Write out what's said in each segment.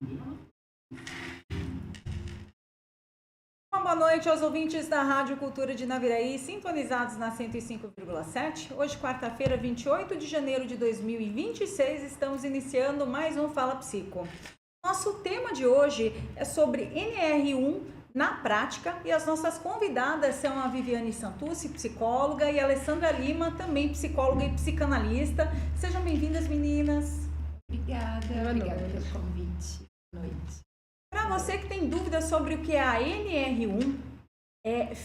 Uma boa noite aos ouvintes da Rádio Cultura de Naviraí, sintonizados na 105,7. Hoje, quarta-feira, 28 de janeiro de 2026, estamos iniciando mais um Fala Psico. Nosso tema de hoje é sobre NR1 na prática e as nossas convidadas são a Viviane Santucci, psicóloga, e a Alessandra Lima, também psicóloga e psicanalista. Sejam bem-vindas, meninas. Obrigada pelo convite. Boa noite. Para você que tem dúvidas sobre o que é a NR1,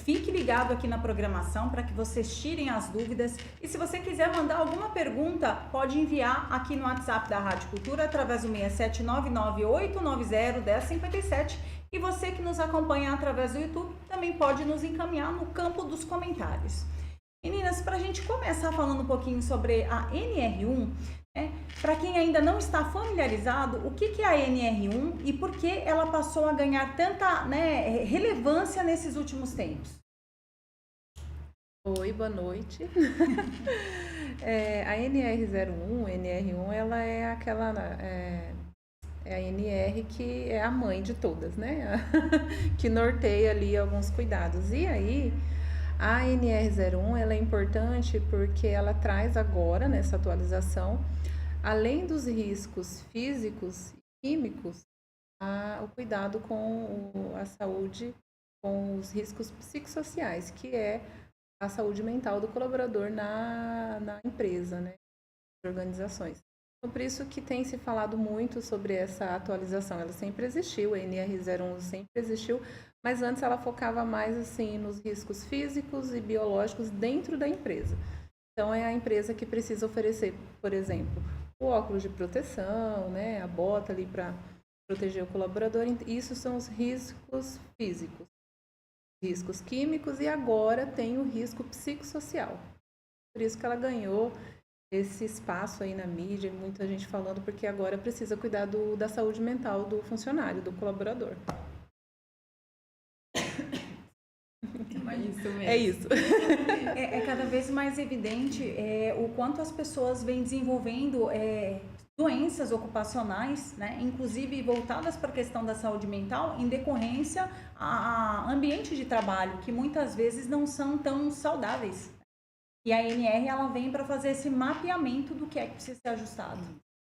fique ligado aqui na programação para que vocês tirem as dúvidas. E se você quiser mandar alguma pergunta, pode enviar aqui no WhatsApp da Rádio Cultura através do 67998901057. E você que nos acompanha através do YouTube também pode nos encaminhar no campo dos comentários. Meninas, para a gente começar falando um pouquinho sobre a NR1, para quem ainda não está familiarizado, o que é a NR1 e por que ela passou a ganhar tanta relevância nesses últimos tempos? Oi, boa noite. A NR1, ela é aquela... é a NR que é a mãe de todas, né? Que norteia ali alguns cuidados. E aí, a NR01, ela é importante porque ela traz agora, nessa atualização, além dos riscos físicos e químicos, o cuidado com a saúde, com os riscos psicossociais, que é a saúde mental do colaborador na empresa, né? Nas organizações. Então, por isso que tem se falado muito sobre essa atualização. Ela sempre existiu, a NR01 sempre existiu, mas antes ela focava mais assim nos riscos físicos e biológicos dentro da empresa. Então, é a empresa que precisa oferecer, por exemplo, o óculos de proteção, né, a bota ali para proteger o colaborador. Isso são os riscos físicos, riscos químicos e agora tem o risco psicossocial. Por isso que ela ganhou esse espaço aí na mídia, muita gente falando, porque agora precisa cuidar da saúde mental do funcionário, do colaborador. Isso mesmo. É isso. É cada vez mais evidente o quanto as pessoas vêm desenvolvendo doenças ocupacionais, né, inclusive voltadas para a questão da saúde mental, em decorrência a ambientes de trabalho, que muitas vezes não são tão saudáveis. E a NR, ela vem para fazer esse mapeamento do que é que precisa ser ajustado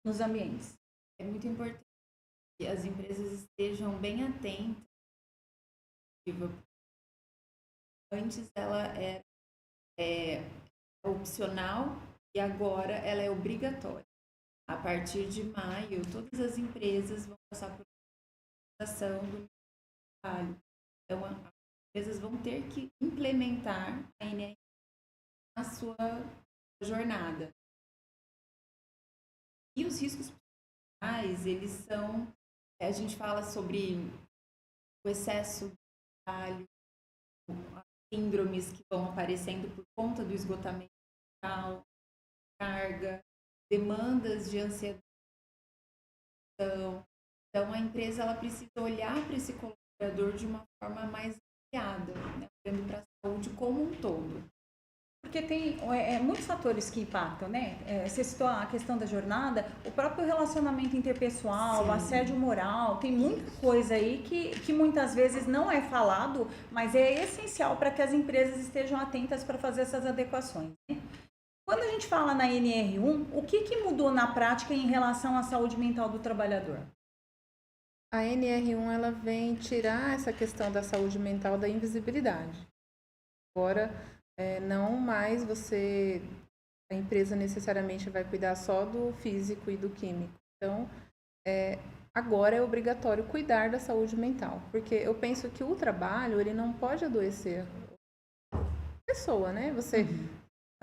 nos ambientes. É muito importante que as empresas estejam bem atentas. Antes ela é opcional e agora ela é obrigatória. A partir de maio, todas as empresas vão passar por ação do trabalho. Então, as empresas vão ter que implementar a NR na sua jornada. E os riscos psicossociais, eles são... A gente fala sobre o excesso de trabalho, as síndromes que vão aparecendo por conta do esgotamento mental, carga, demandas de ansiedade. Então, a empresa ela precisa olhar para esse colaborador de uma forma mais ampliada, né? Olhando para a saúde como um todo. Porque tem muitos fatores que impactam, né? Você citou a questão da jornada, o próprio relacionamento interpessoal, o assédio moral, tem muita coisa aí que muitas vezes não é falado, mas é essencial para que as empresas estejam atentas para fazer essas adequações, né? Quando a gente fala na NR1, o que mudou na prática em relação à saúde mental do trabalhador? A NR1, ela vem tirar essa questão da saúde mental da invisibilidade. Agora, não mais a empresa necessariamente vai cuidar só do físico e do químico. Então, agora é obrigatório cuidar da saúde mental, porque eu penso que o trabalho, ele não pode adoecer a pessoa, né? Você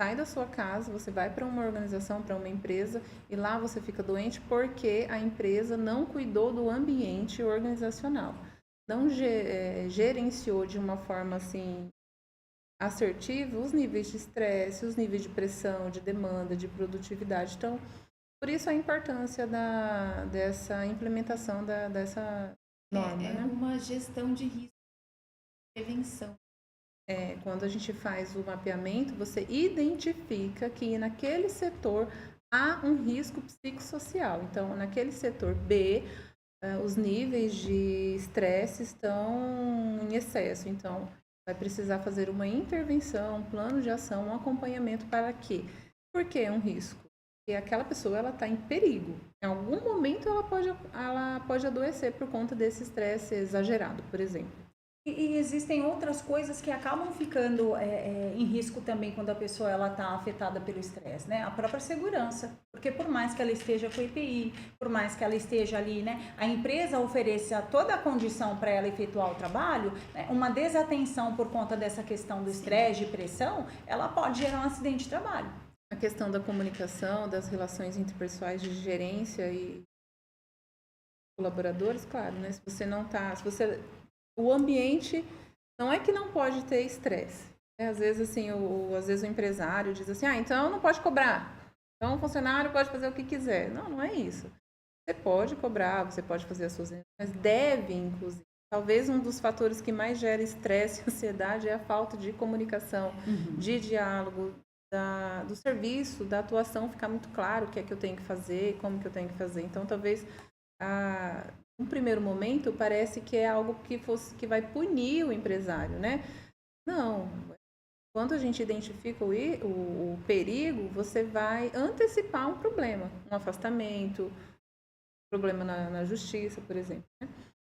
sai da sua casa, você vai para uma organização, para uma empresa, e lá você fica doente porque a empresa não cuidou do ambiente organizacional, não gerenciou de uma forma assim assertiva os níveis de estresse, os níveis de pressão, de demanda, de produtividade. Então, por isso a importância dessa implementação dessa norma. É uma gestão de risco, prevenção. Quando a gente faz o mapeamento, você identifica que naquele setor há um risco psicossocial. Então, naquele setor B, os níveis de estresse estão em excesso. Então, vai precisar fazer uma intervenção, um plano de ação, um acompanhamento para quê? Por que é um risco? Porque aquela pessoa ela está em perigo. Em algum momento ela pode adoecer por conta desse estresse exagerado, por exemplo. E existem outras coisas que acabam ficando em risco também quando a pessoa ela está afetada pelo estresse, né? A própria segurança, porque por mais que ela esteja com EPI, por mais que ela esteja ali, né? A empresa ofereça toda a condição para ela efetuar o trabalho, né? Uma desatenção por conta dessa questão do estresse, de pressão, ela pode gerar um acidente de trabalho. A questão da comunicação, das relações interpessoais de gerência e colaboradores, claro, né? Se você o ambiente não é que não pode ter estresse. Né? Às vezes, assim, às vezes o empresário diz assim, então não pode cobrar. Então o funcionário pode fazer o que quiser. Não, não é isso. Você pode cobrar, você pode fazer as suas mas deve, inclusive. Talvez um dos fatores que mais gera estresse e ansiedade é a falta de comunicação, de diálogo, do serviço, da atuação, ficar muito claro o que é que eu tenho que fazer, como que eu tenho que fazer. Então, talvez num primeiro momento, parece que é algo que vai punir o empresário, né? Não. Quando a gente identifica o perigo, você vai antecipar um problema, um afastamento, problema na justiça, por exemplo. Né?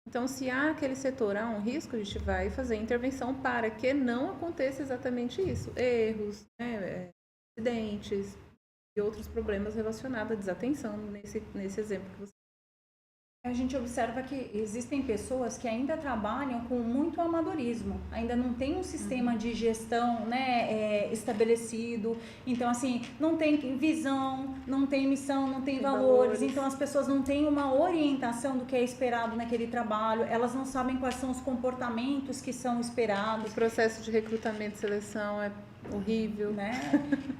Então, se há aquele setor, há um risco, a gente vai fazer intervenção para que não aconteça exatamente isso. Erros, né? Acidentes e outros problemas relacionados à desatenção, nesse exemplo que você. A gente observa que existem pessoas que ainda trabalham com muito amadorismo, ainda não tem um sistema de gestão, né, estabelecido, então assim, não tem visão, não tem missão, não tem valores, então as pessoas não têm uma orientação do que é esperado naquele trabalho, elas não sabem quais são os comportamentos que são esperados. O processo de recrutamento e seleção é horrível, né?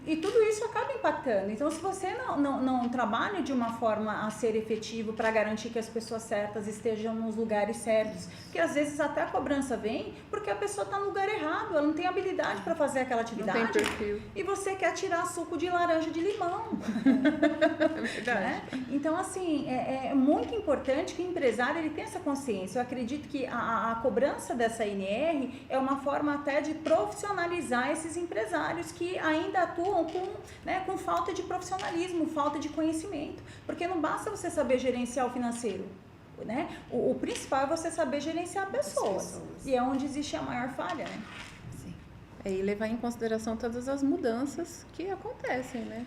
E tudo isso acaba impactando. Então, se você não trabalha de uma forma a ser efetivo para garantir que as pessoas certas estejam nos lugares certos, porque às vezes até a cobrança vem porque a pessoa está no lugar errado, ela não tem habilidade para fazer aquela atividade. Não tem perfil. E você quer tirar suco de laranja de limão. É verdade. Né? Então, assim, é muito importante que o empresário ele tenha essa consciência. Eu acredito que a cobrança dessa NR é uma forma até de profissionalizar esses empresários que ainda atuam com falta de profissionalismo, falta de conhecimento, porque não basta você saber gerenciar o financeiro, né? O principal é você saber gerenciar pessoas. E é onde existe a maior falha, né? Sim. E levar em consideração todas as mudanças que acontecem, né?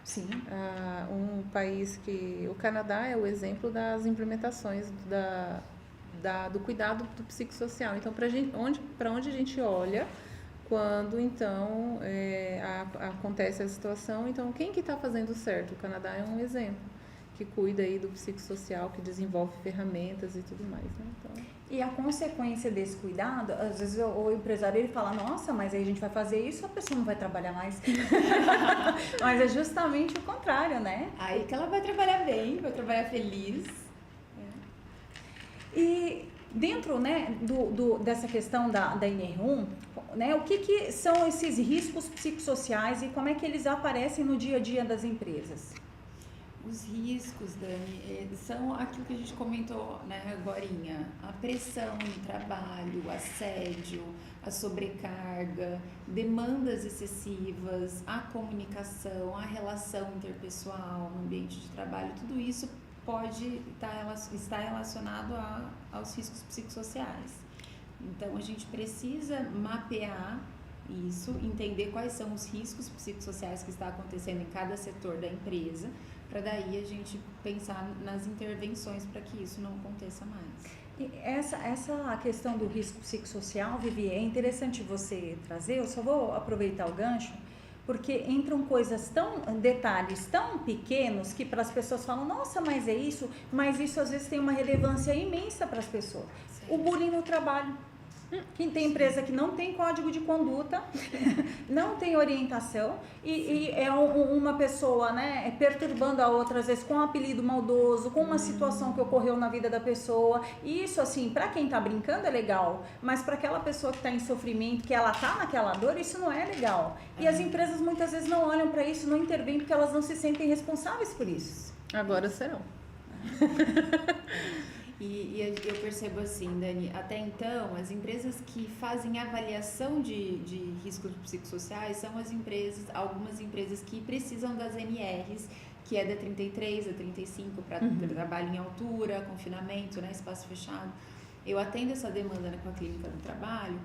Sim. Um país o Canadá é o exemplo das implementações do cuidado do psicossocial. Então, para onde a gente olha quando, então, acontece a situação, então, quem que está fazendo certo? O Canadá é um exemplo, que cuida aí do psicossocial, que desenvolve ferramentas e tudo mais, né? Então... E a consequência desse cuidado, às vezes o empresário ele fala, nossa, mas aí a gente vai fazer isso, a pessoa não vai trabalhar mais. Mas é justamente o contrário, né? Aí que ela vai trabalhar bem, vai trabalhar feliz. E dentro, né, dessa questão da NR1, né, o que são esses riscos psicossociais e como é que eles aparecem no dia a dia das empresas? Os riscos, Dani, são aquilo que a gente comentou, né, agorinha, a pressão no trabalho, o assédio, a sobrecarga, demandas excessivas, a comunicação, a relação interpessoal no ambiente de trabalho, tudo isso pode estar relacionado aos riscos psicossociais. Então, a gente precisa mapear isso, entender quais são os riscos psicossociais que estão acontecendo em cada setor da empresa, para daí a gente pensar nas intervenções para que isso não aconteça mais. E essa questão do risco psicossocial, Vivi, é interessante você trazer, eu só vou aproveitar o gancho, porque entram detalhes tão pequenos que para as pessoas falam, nossa, mas é isso, mas isso às vezes tem uma relevância imensa para as pessoas. Sim. O bullying no trabalho. Quem tem empresa que não tem código de conduta, não tem orientação e é uma pessoa, né, perturbando a outra, às vezes com um apelido maldoso, com uma situação que ocorreu na vida da pessoa. E isso, assim, para quem tá brincando é legal, mas para aquela pessoa que tá em sofrimento, que ela tá naquela dor, isso não é legal. E as empresas muitas vezes não olham para isso, não intervêm porque elas não se sentem responsáveis por isso. Agora serão. Eu percebo assim, Dani, até então, as empresas que fazem avaliação de riscos psicossociais são algumas empresas que precisam das NRs, que é da 33, da 35, para trabalho em altura, confinamento, né, espaço fechado. Eu atendo essa demanda com a clínica do trabalho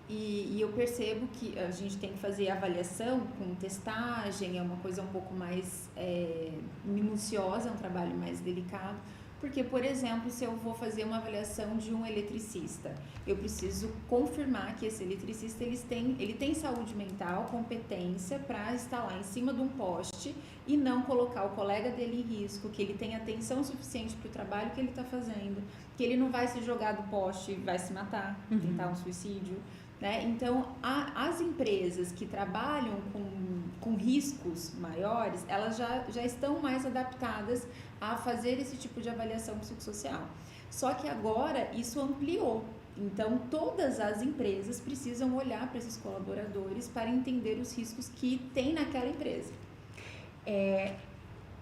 e eu percebo que a gente tem que fazer avaliação com testagem, é uma coisa um pouco mais minuciosa, é um trabalho mais delicado. Porque, por exemplo, se eu vou fazer uma avaliação de um eletricista, eu preciso confirmar que esse eletricista ele tem saúde mental, competência para estar lá em cima de um poste e não colocar o colega dele em risco, que ele tenha atenção suficiente para o trabalho que ele está fazendo, que ele não vai se jogar do poste e vai se matar, tentar um suicídio. Né? Então, as empresas que trabalham com riscos maiores, elas já estão mais adaptadas a fazer esse tipo de avaliação psicossocial. Só que agora isso ampliou. Então, todas as empresas precisam olhar para esses colaboradores para entender os riscos que tem naquela empresa.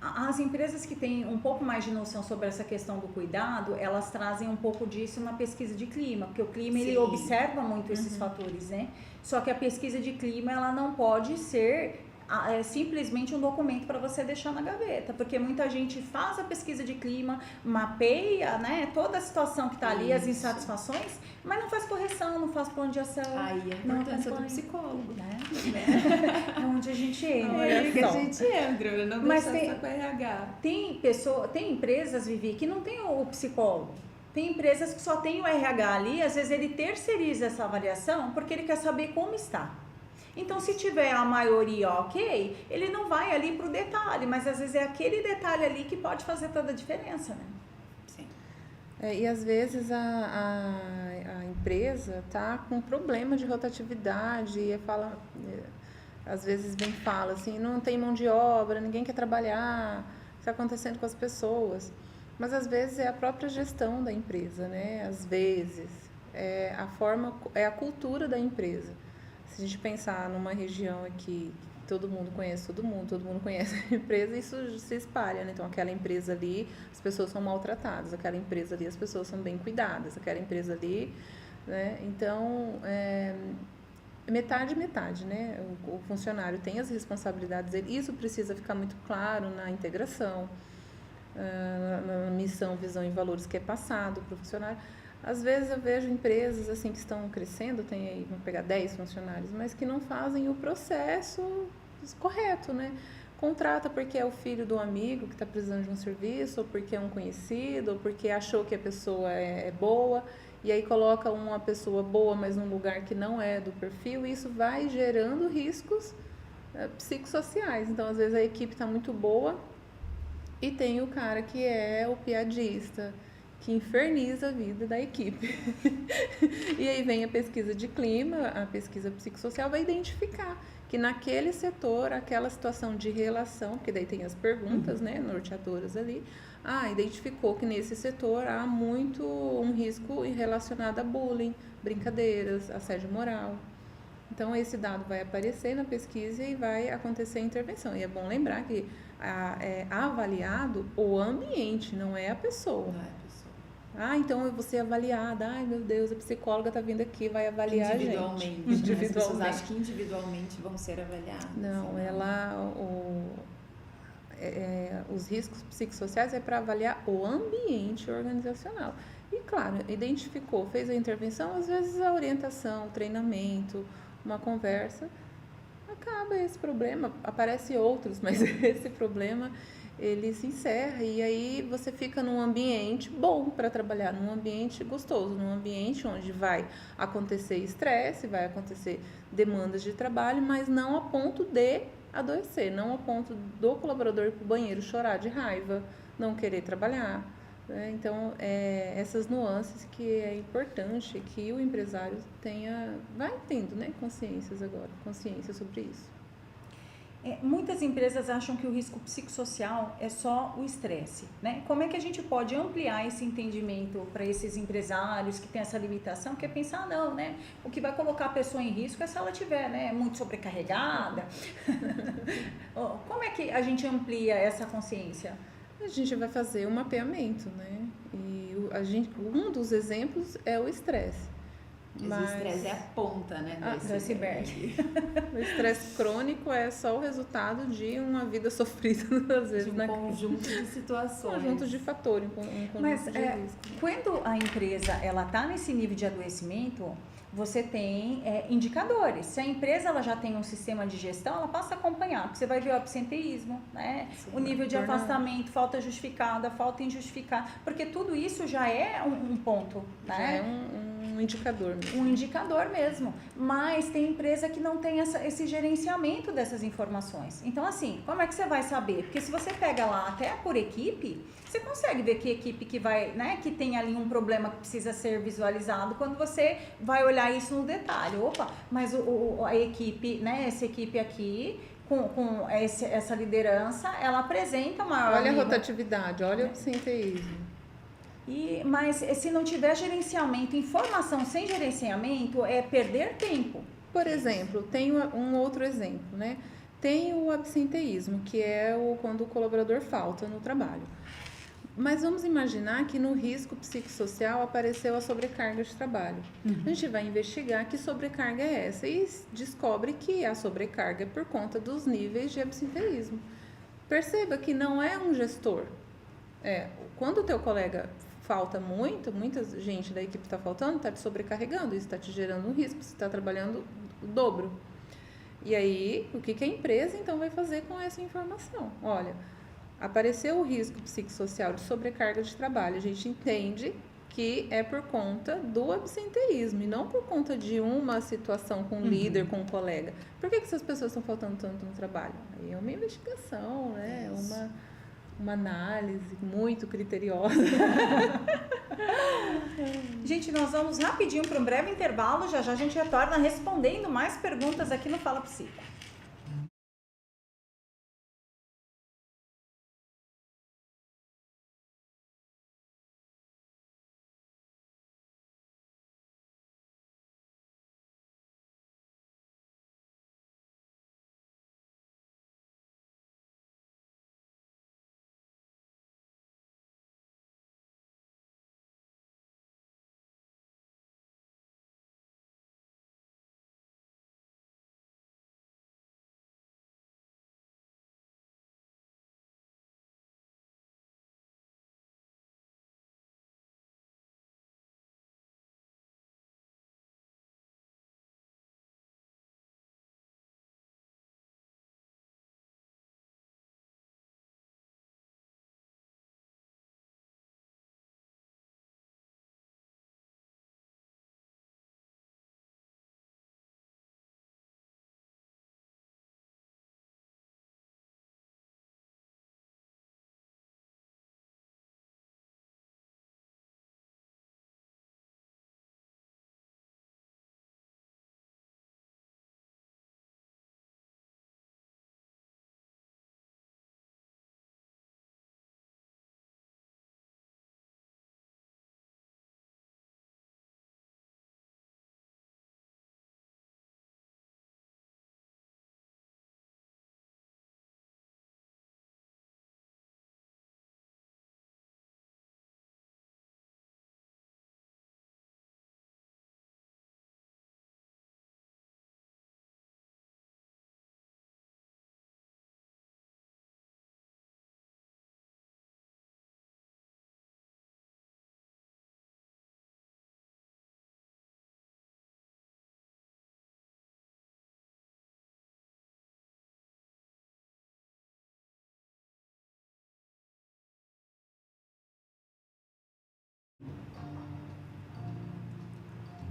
As empresas que têm um pouco mais de noção sobre essa questão do cuidado, elas trazem um pouco disso na pesquisa de clima, porque o clima ele observa muito esses fatores, né? Só que a pesquisa de clima ela não pode ser simplesmente um documento para você deixar na gaveta, porque muita gente faz a pesquisa de clima, mapeia, né, toda a situação que está ali, as insatisfações, mas não faz correção, não faz plano de ação. Aí a importância do psicólogo, né? É onde a gente entra. É que a gente entra, não deixa essa com RH. Tem empresas, Vivi, que não tem o psicólogo. Tem empresas que só tem o RH ali, às vezes ele terceiriza essa avaliação porque ele quer saber como está. Então, se tiver a maioria ok, ele não vai ali pro detalhe, mas às vezes é aquele detalhe ali que pode fazer toda a diferença, né? Sim. E às vezes a empresa tá com problema de rotatividade e às vezes fala assim, não tem mão de obra, ninguém quer trabalhar, está acontecendo com as pessoas. Mas às vezes é a própria gestão da empresa, né? Às vezes é a cultura da empresa. Se a gente pensar numa região aqui, todo mundo conhece todo mundo conhece a empresa, isso se espalha, né? Então, aquela empresa ali, as pessoas são maltratadas, aquela empresa ali, as pessoas são bem cuidadas, aquela empresa ali, né? Então, metade, né? O funcionário tem as responsabilidades dele, isso precisa ficar muito claro na integração, na missão, visão e valores que é passado para o funcionário. Às vezes eu vejo empresas assim que estão crescendo, tem aí, vamos pegar 10 funcionários, mas que não fazem o processo correto, né? Contrata porque é o filho do amigo que está precisando de um serviço, ou porque é um conhecido, ou porque achou que a pessoa é boa, e aí coloca uma pessoa boa, mas num lugar que não é do perfil, e isso vai gerando riscos psicossociais. Então, às vezes a equipe está muito boa e tem o cara que é o piadista, que inferniza a vida da equipe. E aí vem a pesquisa de clima, a pesquisa psicossocial vai identificar que naquele setor, aquela situação de relação, porque daí tem as perguntas, né, norteadoras ali, identificou que nesse setor há muito um risco relacionado a bullying, brincadeiras, assédio moral. Então, esse dado vai aparecer na pesquisa e vai acontecer a intervenção. E é bom lembrar que é avaliado o ambiente, não é a pessoa. Não é a pessoa. Então eu vou ser avaliada. Ai, meu Deus, a psicóloga está vindo aqui, vai avaliar individualmente, a gente. Né? As pessoas acham que individualmente vão ser avaliadas. Não, os riscos psicossociais é para avaliar o ambiente organizacional. E claro, identificou, fez a intervenção, às vezes a orientação, o treinamento, uma conversa, acaba esse problema, aparece outros, mas esse problema ele se encerra e aí você fica num ambiente bom para trabalhar, num ambiente gostoso, num ambiente onde vai acontecer estresse, vai acontecer demandas de trabalho, mas não a ponto de adoecer, não a ponto do colaborador ir para o banheiro chorar de raiva, não querer trabalhar. Né? Então, essas nuances que é importante que o empresário vai tendo, né, consciência sobre isso. Muitas empresas acham que o risco psicossocial é só o estresse, né? Como é que a gente pode ampliar esse entendimento para esses empresários que têm essa limitação, que é pensar, não, né? O que vai colocar a pessoa em risco é se ela estiver, né, muito sobrecarregada. Como é que a gente amplia essa consciência? A gente vai fazer um mapeamento, né? E um dos exemplos é o estresse. Mas o estresse é a ponta, né, do iceberg. O estresse crônico é só o resultado de uma vida sofrida, às vezes, de um conjunto de situações. Um conjunto de fatores, um conjunto Mas, de riscos. Quando a empresa ela está nesse nível de adoecimento, você tem indicadores. Se a empresa ela já tem um sistema de gestão, ela passa a acompanhar, porque você vai ver o absenteísmo, né? Sim, o nível de afastamento, falta justificada, falta injustificada, porque tudo isso já é um ponto, Já né? é um indicador mesmo. Um indicador mesmo. Mas tem empresa que não tem esse gerenciamento dessas informações. Então, assim, como é que você vai saber? Porque se você pega lá até por equipe, você consegue ver que equipe que vai, né, que tem ali um problema que precisa ser visualizado quando você vai olhar isso no detalhe. Opa, mas a equipe, né, essa equipe aqui, com essa liderança, ela apresenta maior Olha nível. a rotatividade, olha o absenteísmo. Mas se não tiver gerenciamento, informação sem gerenciamento, é perder tempo. Por exemplo, tem um outro exemplo, né? Tem o absenteísmo, que é quando o colaborador falta no trabalho. Mas vamos imaginar que no risco psicossocial apareceu a sobrecarga de trabalho. A gente vai investigar que sobrecarga é essa e descobre que a sobrecarga é por conta dos níveis de absenteísmo. Perceba que não é um gestor. Quando o teu colega falta muita gente da equipe está faltando, está te sobrecarregando, isso está te gerando um risco, você está trabalhando o dobro. E aí, o que a empresa então vai fazer com essa informação? Olha, apareceu o risco psicossocial de sobrecarga de trabalho, a gente entende que é por conta do absenteísmo e não por conta de uma situação com o líder, com o colega. Por que essas pessoas estão faltando tanto no trabalho? Aí é uma investigação, né? Uma análise muito criteriosa. Gente, nós vamos rapidinho para um breve intervalo, já a gente retorna respondendo mais perguntas aqui no Fala Psico.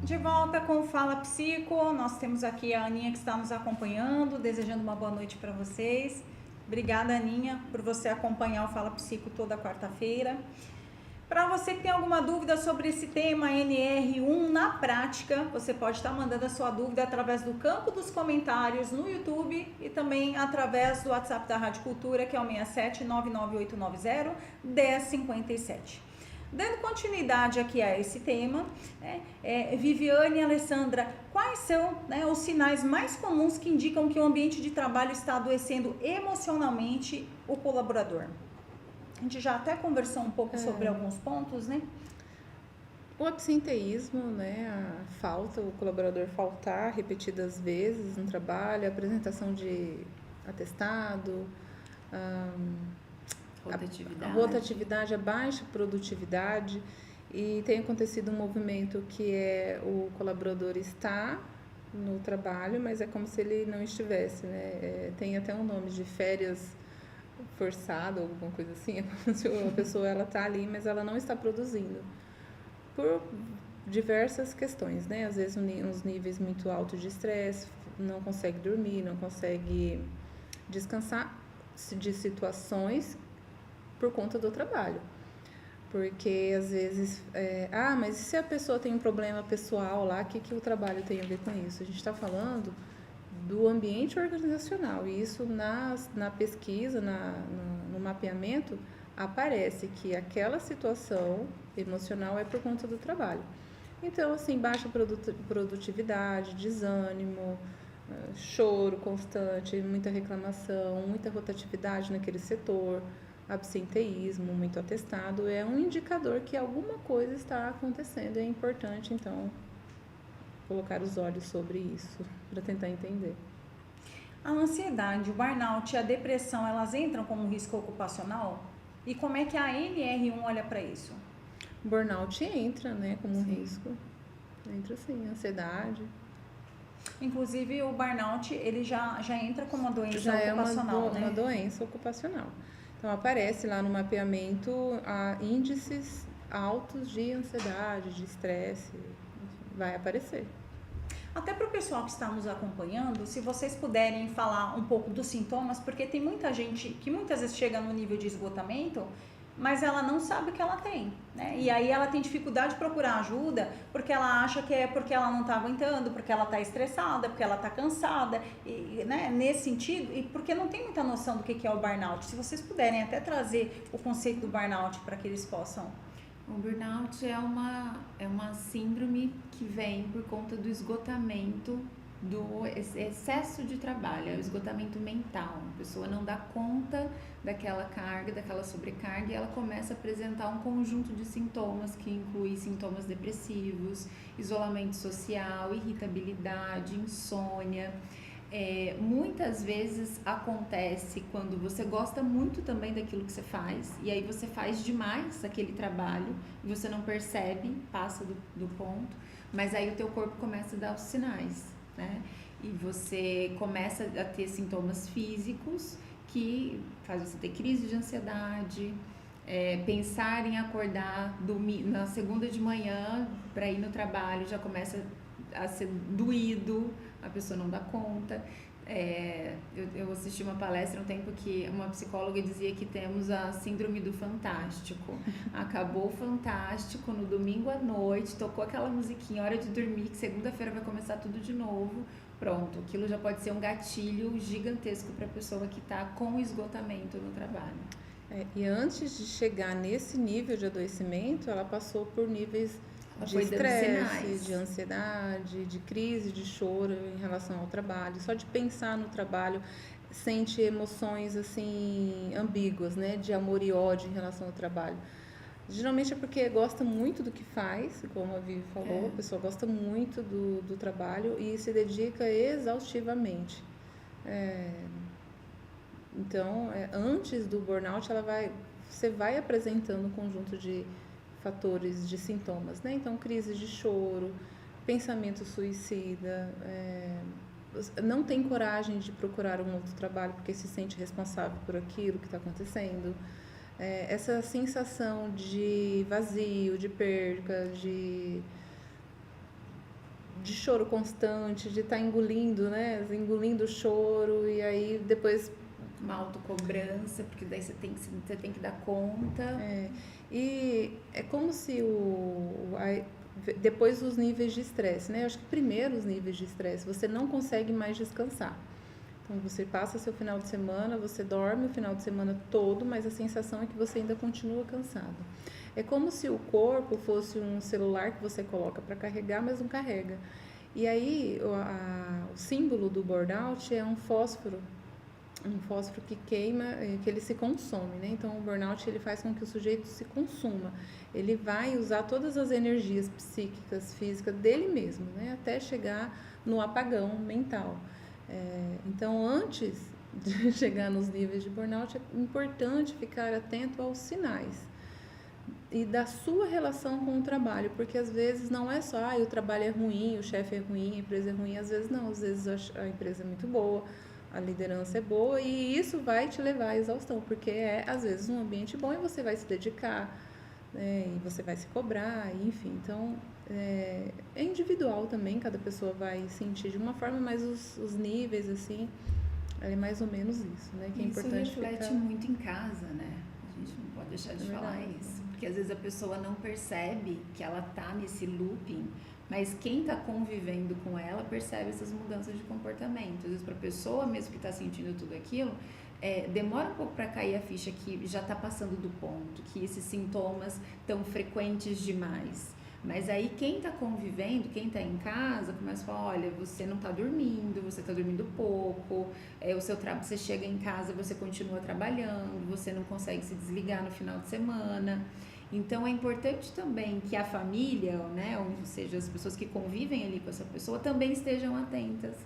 De volta com o Fala Psico, nós temos aqui a Aninha que está nos acompanhando, desejando uma boa noite para vocês. Obrigada, Aninha, por você acompanhar o Fala Psico toda quarta-feira. Para você que tem alguma dúvida sobre esse tema NR1 na prática, você pode estar mandando a sua dúvida através do campo dos comentários no YouTube e também através do WhatsApp da Rádio Cultura, que é o 67 99890 1057. Dando continuidade aqui a esse tema, Viviane e Alessandra, quais são, os sinais mais comuns que indicam que o ambiente de trabalho está adoecendo emocionalmente o colaborador? A gente já até conversou um pouco sobre alguns pontos, né? O absenteísmo, né, o colaborador faltar repetidas vezes no trabalho, a apresentação de atestado, a rotatividade, a baixa produtividade, e tem acontecido um movimento que é o colaborador está no trabalho, mas é como se ele não estivesse, né? Tem até um nome de férias forçado, alguma coisa assim, é como se a pessoa ela está ali, mas ela não está produzindo. Por diversas questões, né? Às vezes uns níveis muito altos de estresse, não consegue dormir, não consegue descansar de situações por conta do trabalho. Porque às vezes, mas e se a pessoa tem um problema pessoal lá, o que o trabalho tem a ver com isso? A gente está falando do ambiente organizacional, e isso na pesquisa, no mapeamento, aparece que aquela situação emocional é por conta do trabalho. Então, assim, baixa produtividade, desânimo, choro constante, muita reclamação, muita rotatividade naquele setor, absenteísmo, muito atestado, é um indicador que alguma coisa está acontecendo. É importante, então, colocar os olhos sobre isso para tentar entender. A ansiedade, o burnout e a depressão, elas entram como risco ocupacional? E como é que a NR1 olha para isso? Burnout entra, né, como risco. Entra sim, ansiedade. Inclusive o burnout, ele já entra como uma doença ocupacional, né? Uma doença ocupacional. Então aparece lá no mapeamento índices altos de ansiedade, de estresse, vai aparecer. Até para o pessoal que está nos acompanhando, se vocês puderem falar um pouco dos sintomas, porque tem muita gente que muitas vezes chega no nível de esgotamento, mas ela não sabe o que ela tem, né? E aí ela tem dificuldade de procurar ajuda porque ela acha que é porque ela não está aguentando, porque ela está estressada, porque ela está cansada, e, né? Nesse sentido, e porque não tem muita noção do que é o burnout. Se vocês puderem até trazer o conceito do burnout para que eles possam... O burnout é uma síndrome que vem por conta do esgotamento, do excesso de trabalho, é o esgotamento mental. A pessoa não dá conta daquela carga, daquela sobrecarga, e ela começa a apresentar um conjunto de sintomas que inclui sintomas depressivos, isolamento social, irritabilidade, insônia. Muitas vezes acontece quando você gosta muito também daquilo que você faz, e aí você faz demais aquele trabalho e você não percebe, passa do ponto, mas aí o teu corpo começa a dar os sinais, né? E você começa a ter sintomas físicos que faz você ter crise de ansiedade, pensar em acordar na segunda de manhã para ir no trabalho já começa a ser doído, a pessoa não dá conta. Eu assisti uma palestra um tempo que uma psicóloga dizia que temos a síndrome do fantástico. Acabou o fantástico no domingo à noite, tocou aquela musiquinha, hora de dormir, que segunda-feira vai começar tudo de novo. Pronto, aquilo já pode ser um gatilho gigantesco para a pessoa que está com esgotamento no trabalho. E antes de chegar nesse nível de adoecimento, ela passou por níveis de estresse, de ansiedade, de crise, de choro em relação ao trabalho. Só de pensar no trabalho, sente emoções assim ambíguas, né, de amor e ódio em relação ao trabalho. Geralmente é porque gosta muito do que faz, como a Vivi falou, a pessoa gosta muito do trabalho e se dedica exaustivamente. Então, antes do burnout, você vai apresentando um conjunto de fatores, de sintomas, né? Então, crise de choro, pensamento suicida, não tem coragem de procurar um outro trabalho porque se sente responsável por aquilo que está acontecendo. Essa sensação de vazio, de perca, de choro constante, de estar engolindo, né? Engolindo o choro e aí depois... Uma autocobrança, porque daí você tem que dar conta. E é como se depois os níveis de estresse, né? Eu acho que primeiro os níveis de estresse, você não consegue mais descansar. Então você passa seu final de semana, você dorme o final de semana todo, mas a sensação é que você ainda continua cansado. É como se o corpo fosse um celular que você coloca para carregar, mas não carrega. E aí o símbolo do burnout é um fósforo um fósforo que queima, que ele se consome, né? Então o burnout ele faz com que o sujeito se consuma. Ele vai usar todas as energias psíquicas, físicas dele mesmo, né? Até chegar no apagão mental. Então antes de chegar nos níveis de burnout é importante ficar atento aos sinais e da sua relação com o trabalho, porque às vezes não é só, o trabalho é ruim, o chefe é ruim, a empresa é ruim, às vezes não, às vezes a empresa é muito boa, a liderança é boa e isso vai te levar à exaustão, porque é às vezes um ambiente bom e você vai se dedicar, né, e você vai se cobrar, enfim, então é individual também, cada pessoa vai sentir de uma forma, mas os níveis, assim, é mais ou menos isso, né, que é isso importante reflete ficar... muito em casa, né? A gente não pode deixar de falar isso, porque às vezes a pessoa não percebe que ela tá nesse looping, mas quem está convivendo com ela percebe essas mudanças de comportamento. Às vezes para a pessoa mesmo que está sentindo tudo aquilo, demora um pouco para cair a ficha que já está passando do ponto, que esses sintomas estão frequentes demais. Mas aí quem está convivendo, quem está em casa, começa a falar, olha, você não está dormindo, você está dormindo pouco, você chega em casa, você continua trabalhando, você não consegue se desligar no final de semana. Então é importante também que a família, né, ou seja, as pessoas que convivem ali com essa pessoa também estejam atentas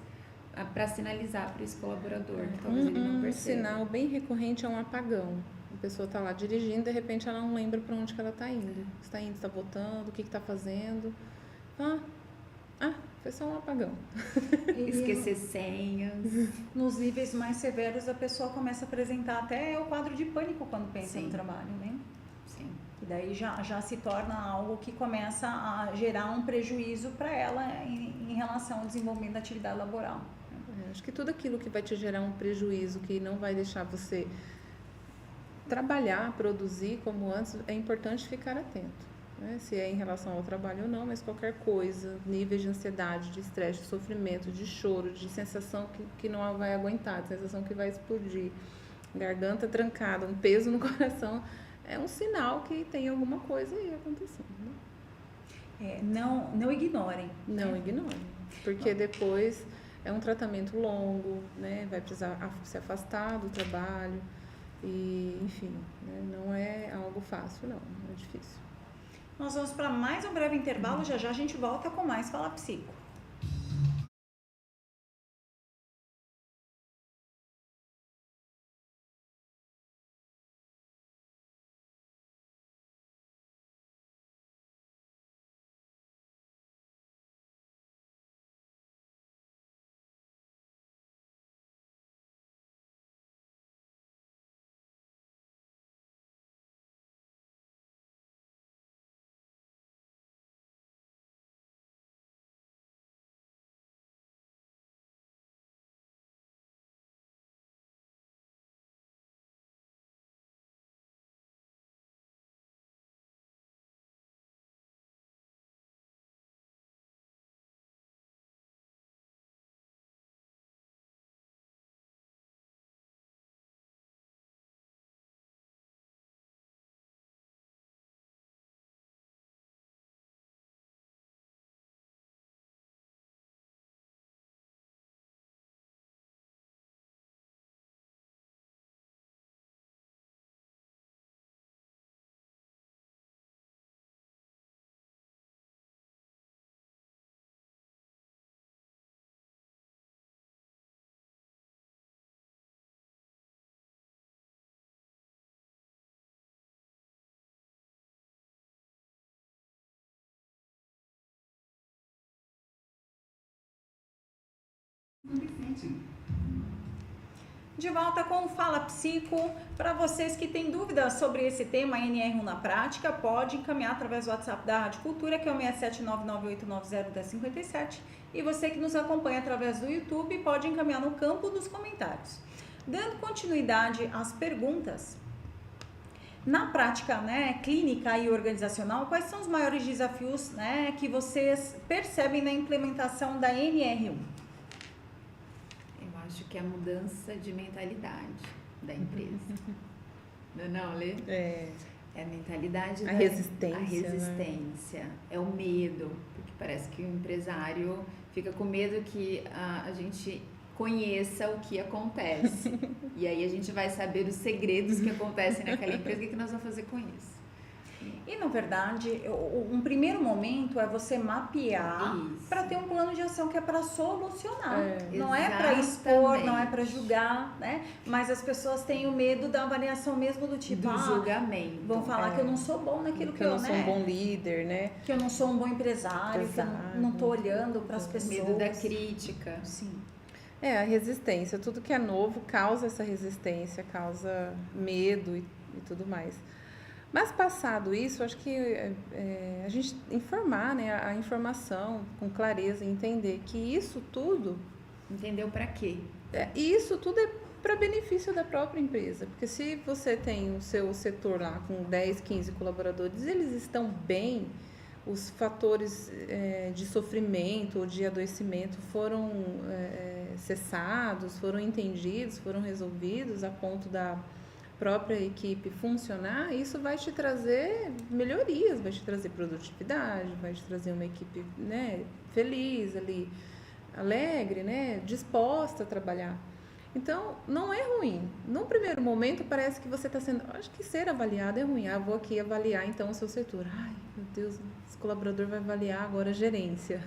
para sinalizar para esse colaborador, que talvez ele não perceba. Um sinal bem recorrente é um apagão. A pessoa está lá dirigindo, de repente ela não lembra para onde que ela está indo. Está indo, está voltando, o que está fazendo. Foi só um apagão. Esquecer senhas. Nos níveis mais severos, a pessoa começa a apresentar até o quadro de pânico quando pensa no trabalho, né? Sim. E daí já se torna algo que começa a gerar um prejuízo para ela em relação ao desenvolvimento da atividade laboral. Acho que tudo aquilo que vai te gerar um prejuízo, que não vai deixar você trabalhar, produzir como antes, é importante ficar atento, né? Se é em relação ao trabalho ou não, mas qualquer coisa, níveis de ansiedade, de estresse, de sofrimento, de choro, de sensação que não vai aguentar, de sensação que vai explodir, garganta trancada, um peso no coração, é um sinal que tem alguma coisa aí acontecendo, né? Não ignorem. Não ignorem, porque depois é um tratamento longo, né? Vai precisar se afastar do trabalho e, enfim, né? Não é algo fácil, não, é difícil. Nós vamos para mais um breve intervalo, já a gente volta com mais Fala Psico. De volta com o Fala Psico. Para vocês que têm dúvidas sobre esse tema NR1 na prática, pode encaminhar através do WhatsApp da Rádio Cultura, que é o 67998901057. E você que nos acompanha através do YouTube, pode encaminhar no campo dos comentários. Dando continuidade às perguntas, na prática, né, clínica e organizacional, quais são os maiores desafios, né, que vocês percebem na implementação da NR1? Acho que é a mudança de mentalidade da empresa. Não, Lê? É a mentalidade a resistência. A resistência, né? É o medo, porque parece que o empresário fica com medo que a gente conheça o que acontece. E aí a gente vai saber os segredos que acontecem naquela empresa, o que nós vamos fazer com isso. E, na verdade, um primeiro momento é você mapear para ter um plano de ação que é para solucionar. Não é para expor, não é para julgar, né? Mas as pessoas têm o medo da avaliação mesmo do tipo... Do julgamento. Vão falar que eu não sou bom naquilo que eu não sou um bom líder, né? Que eu não sou um bom empresário, que eu não estou olhando para as pessoas. Medo da crítica. Sim. A resistência. Tudo que é novo causa essa resistência, causa medo e tudo mais. Mas passado isso, acho que a gente informar, né, a informação com clareza, entender que isso tudo... Entendeu para quê? Isso tudo é para benefício da própria empresa. Porque se você tem o seu setor lá com 10, 15 colaboradores, eles estão bem, os fatores de sofrimento ou de adoecimento foram cessados, foram entendidos, foram resolvidos a ponto da própria equipe funcionar, isso vai te trazer melhorias, vai te trazer produtividade, vai te trazer uma equipe, né, feliz ali, alegre, né, disposta a trabalhar. Então, não é ruim. No primeiro momento, parece que você está sendo... Acho que ser avaliado é ruim. Vou aqui avaliar, então, o seu setor. Ai, meu Deus, esse colaborador vai avaliar agora a gerência.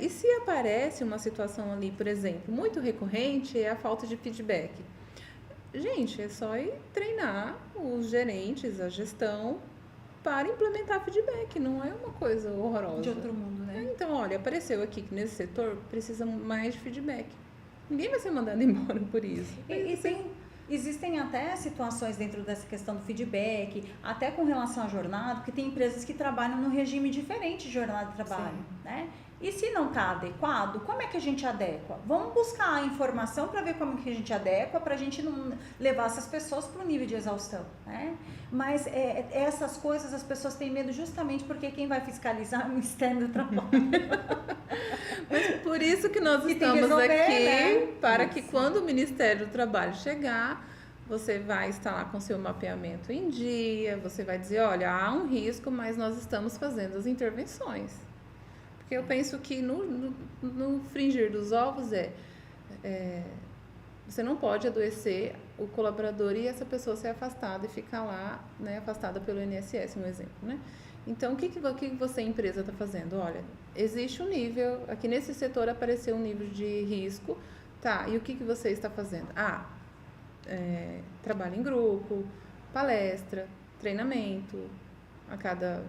E se aparece uma situação ali, por exemplo, muito recorrente, é a falta de feedback. Gente, é só ir treinar os gerentes, a gestão, para implementar feedback. Não é uma coisa horrorosa. De outro mundo, né? Então, olha, apareceu aqui que nesse setor precisa mais de feedback. Ninguém vai ser mandado embora por isso. Existem até situações dentro dessa questão do feedback, até com relação à jornada, porque tem empresas que trabalham num regime diferente de jornada de trabalho, né? E se não está adequado, como é que a gente adequa? Vamos buscar a informação para ver como que a gente adequa, para a gente não levar essas pessoas para o nível de exaustão, né? Mas essas coisas as pessoas têm medo justamente porque quem vai fiscalizar é o Ministério do Trabalho. Mas por isso que nós estamos resolver, aqui, né? para que quando o Ministério do Trabalho chegar, você vai estar lá com seu mapeamento em dia, você vai dizer, olha, há um risco, mas nós estamos fazendo as intervenções. Porque eu penso que no fringir dos ovos você não pode adoecer o colaborador e essa pessoa ser afastada e ficar lá, né, afastada pelo INSS, um exemplo, né? Então, o que você, empresa, está fazendo? Olha, existe um nível, aqui nesse setor apareceu um nível de risco, tá, e o que você está fazendo? Trabalho em grupo, palestra, treinamento, a cada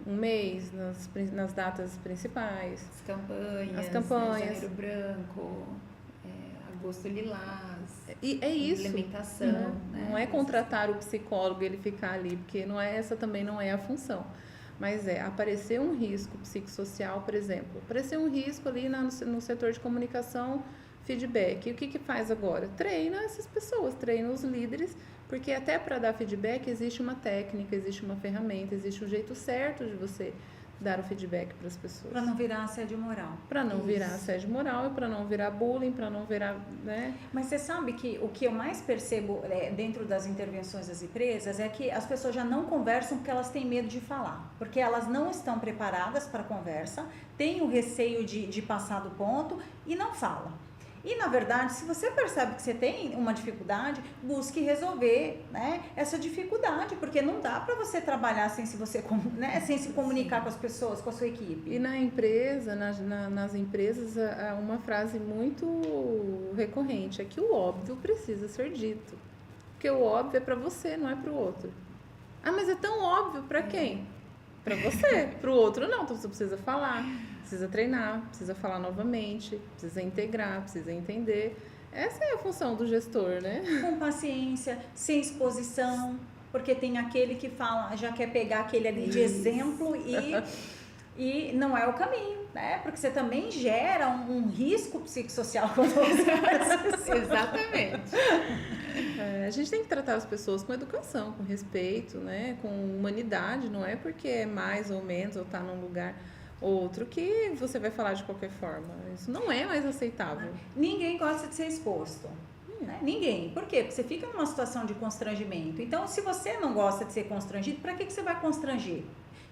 um mês, nas datas principais. As campanhas. Janeiro branco, agosto lilás. E é isso. Implementação. Não é contratar o psicólogo e ele ficar ali, porque essa também não é a função. Mas aparecer um risco psicossocial, por exemplo. Aparecer um risco ali no setor de comunicação, feedback. E o que faz agora? Treina essas pessoas, treina os líderes, porque até para dar feedback existe uma técnica, existe uma ferramenta, existe um jeito certo de você dar o feedback para as pessoas. Para não virar assédio moral. Para não virar assédio moral, para não virar bullying, para não virar, né? Mas você sabe que o que eu mais percebo dentro das intervenções das empresas é que as pessoas já não conversam porque elas têm medo de falar. Porque elas não estão preparadas para a conversa, têm o receio de passar do ponto e não falam. E, na verdade, se você percebe que você tem uma dificuldade, busque resolver, né, essa dificuldade, porque não dá para você trabalhar sem se comunicar com as pessoas, com a sua equipe. E na empresa, nas empresas, há uma frase muito recorrente, é que o óbvio precisa ser dito. Porque o óbvio é para você, não é para o outro. Mas é tão óbvio para quem? Para você. Para o outro não, então você precisa falar. Precisa treinar, precisa falar novamente, precisa integrar, precisa entender. Essa é a função do gestor, né? Com paciência, sem exposição, porque tem aquele que fala, já quer pegar aquele ali de exemplo e não é o caminho, né? Porque você também gera um risco psicossocial com você. Exatamente. A gente tem que tratar as pessoas com educação, com respeito, né? Com humanidade, não é porque é mais ou menos ou está num lugar outro que você vai falar de qualquer forma. Isso não é mais aceitável. Ninguém gosta de ser exposto. Né? Ninguém. Por quê? Porque você fica numa situação de constrangimento. Então, se você não gosta de ser constrangido, para que você vai constranger?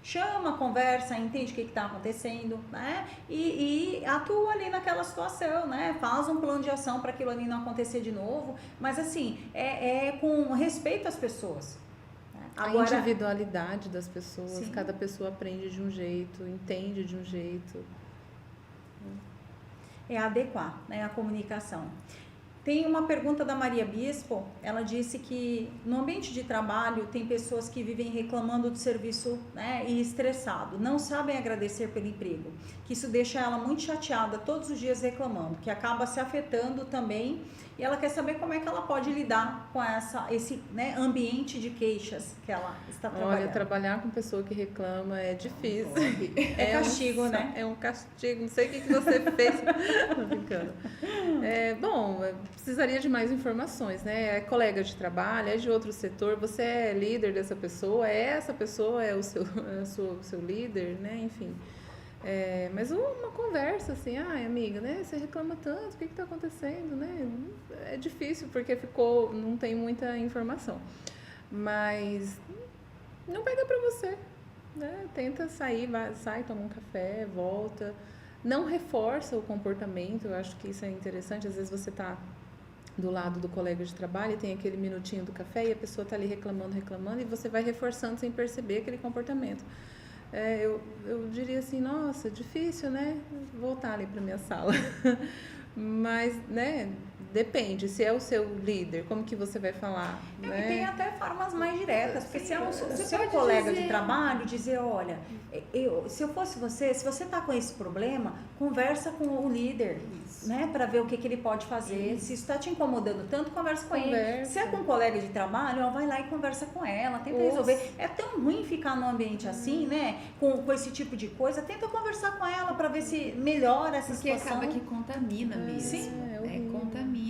chama, conversa, entende o que está acontecendo, né? E atua ali naquela situação, né? Faz um plano de ação para aquilo ali não acontecer de novo, mas assim, é com respeito às pessoas. Agora, a individualidade das pessoas, sim. Cada pessoa aprende de um jeito, entende de um jeito. É adequar, né, a comunicação. Tem uma pergunta da Maria Bispo, ela disse que no ambiente de trabalho tem pessoas que vivem reclamando do serviço, né, e estressado, não sabem agradecer pelo emprego, que isso deixa ela muito chateada todos os dias reclamando, que acaba se afetando também, e ela quer saber como é que ela pode lidar com esse, né, ambiente de queixas que ela está trabalhando. Olha, trabalhar com pessoa que reclama é difícil. É castigo, né? É um castigo, não sei o que você fez. Tô brincando. Bom, precisaria de mais informações, né? É colega de trabalho, é de outro setor, você é líder dessa pessoa, essa pessoa é o seu líder, né? Enfim. Mas uma conversa assim, amiga, né? Você reclama tanto, o que está acontecendo, né? É difícil porque não tem muita informação. Mas não pega pra você, né? Tenta sair, sai, toma um café, volta. Não reforça o comportamento, eu acho que isso é interessante. Às vezes você tá do lado do colega de trabalho e tem aquele minutinho do café e a pessoa tá ali reclamando e você vai reforçando sem perceber aquele comportamento. Eu diria assim, nossa, difícil, né? Voltar ali para minha sala. Mas, né? Depende, se é o seu líder, como que você vai falar? Né? E tem até formas mais diretas, porque se é um seu pode colega dizer... de trabalho, dizer, olha, se eu fosse você, se você está com esse problema, conversa com o líder, né, para ver o que ele pode fazer. Se isso está te incomodando tanto, conversa com ele. Se é com um colega de trabalho, vai lá e conversa com ela, tenta resolver. É tão ruim ficar num ambiente assim, né, com esse tipo de coisa, tenta conversar com ela para ver se melhora essa situação. Porque acaba que contamina mesmo. Sim, contamina.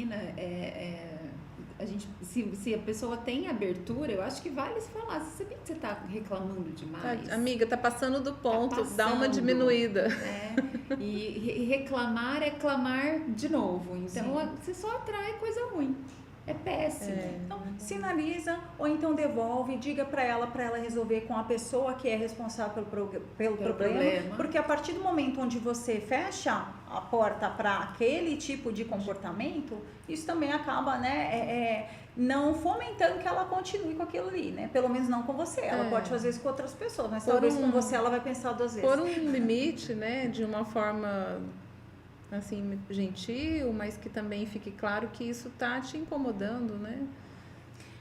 Se a pessoa tem abertura, eu acho que vale se falar. Você sabia que você está reclamando demais? Amiga, tá passando do ponto, dá uma diminuída. E reclamar é clamar de novo. Então, você só atrai coisa ruim. É péssimo. Então, sinaliza ou então devolve, diga para ela resolver com a pessoa que é responsável pelo problema. Porque a partir do momento onde você fecha a porta para aquele tipo de comportamento, isso também acaba, né, não fomentando que ela continue com aquilo ali, né? Pelo menos não com você. Ela pode fazer isso com outras pessoas, mas talvez com você ela vai pensar duas vezes. Por um limite, né, de uma forma assim, gentil, mas que também fique claro que isso tá te incomodando, né?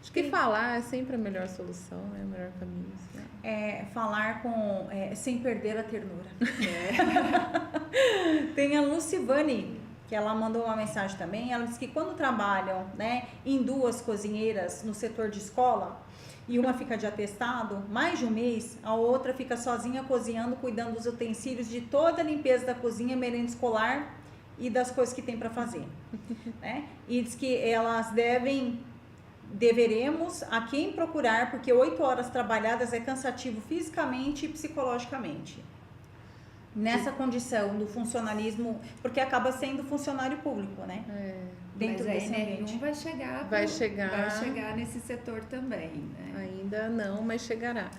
Acho que falar é sempre a melhor solução, né? O melhor caminho. Assim. Falar sem perder a ternura. Tem a Lucivane, que ela mandou uma mensagem também. Ela disse que quando trabalham, né, em duas cozinheiras no setor de escola, e uma fica de atestado, mais de um mês, a outra fica sozinha cozinhando, cuidando dos utensílios, de toda a limpeza da cozinha, merenda escolar e das coisas que tem para fazer, né? E diz que elas deveremos a quem procurar, porque 8 horas trabalhadas é cansativo fisicamente e psicologicamente. Nessa condição do funcionalismo, porque acaba sendo funcionário público, né? Dentro mas desse ambiente. Vai chegar nesse setor também, né? Ainda não, mas chegará.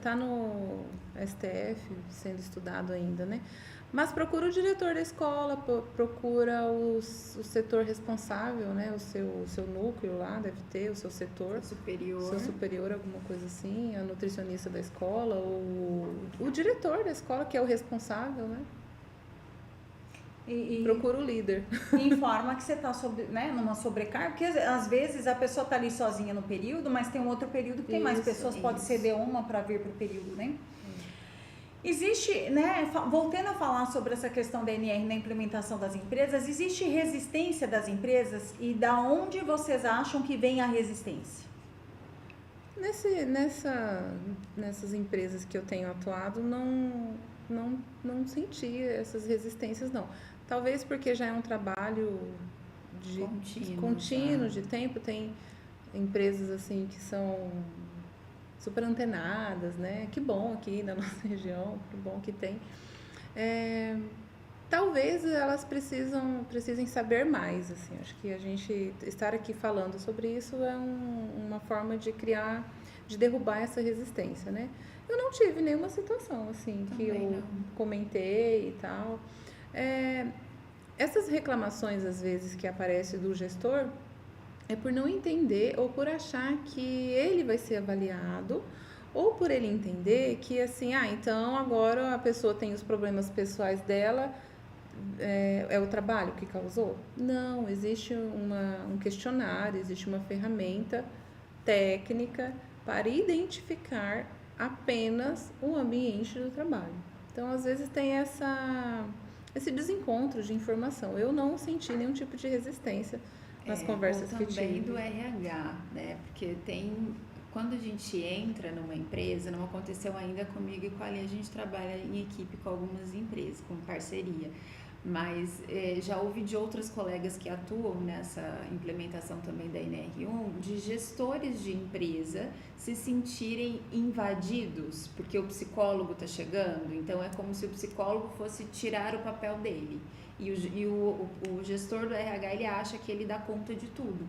Tá no STF sendo estudado ainda, né? Mas procura o diretor da escola, procura o setor responsável, né? O seu núcleo lá, deve ter, o seu setor. Seu superior, alguma coisa assim, a nutricionista da escola, o diretor da escola, que é o responsável, né? Procura o líder. Informa que você está numa sobrecarga, porque às vezes a pessoa está ali sozinha no período, mas tem um outro período que tem mais pessoas, pode ceder uma para vir para o período, né? Existe, né, voltando a falar sobre essa questão da NR na implementação das empresas, existe resistência das empresas e da onde vocês acham que vem a resistência? Nessas empresas que eu tenho atuado, não senti essas resistências, não. Talvez porque já é um trabalho contínuo de tempo, tem empresas assim que são super antenadas, né? Que bom aqui na nossa região, que bom que tem. Talvez elas precisem saber mais, assim. Acho que a gente estar aqui falando sobre isso é uma forma de de derrubar essa resistência, né? Eu não tive nenhuma situação assim que Também eu não. comentei e tal. Essas reclamações às vezes que aparecem do gestor é por não entender ou por achar que ele vai ser avaliado ou por ele entender que assim, então agora a pessoa tem os problemas pessoais dela, é o trabalho que causou? Não, existe um questionário, existe uma ferramenta técnica para identificar apenas o ambiente do trabalho. Então, às vezes tem esse desencontro de informação. Eu não senti nenhum tipo de resistência nas conversas ou que também tive. do RH, né? Porque quando a gente entra numa empresa, não aconteceu ainda comigo e com a Ali, a gente trabalha em equipe com algumas empresas, com parceria. Mas já ouvi de outras colegas que atuam nessa implementação também da NR1, de gestores de empresa se sentirem invadidos, porque o psicólogo está chegando, então é como se o psicólogo fosse tirar o papel dele. O gestor do RH, ele acha que ele dá conta de tudo.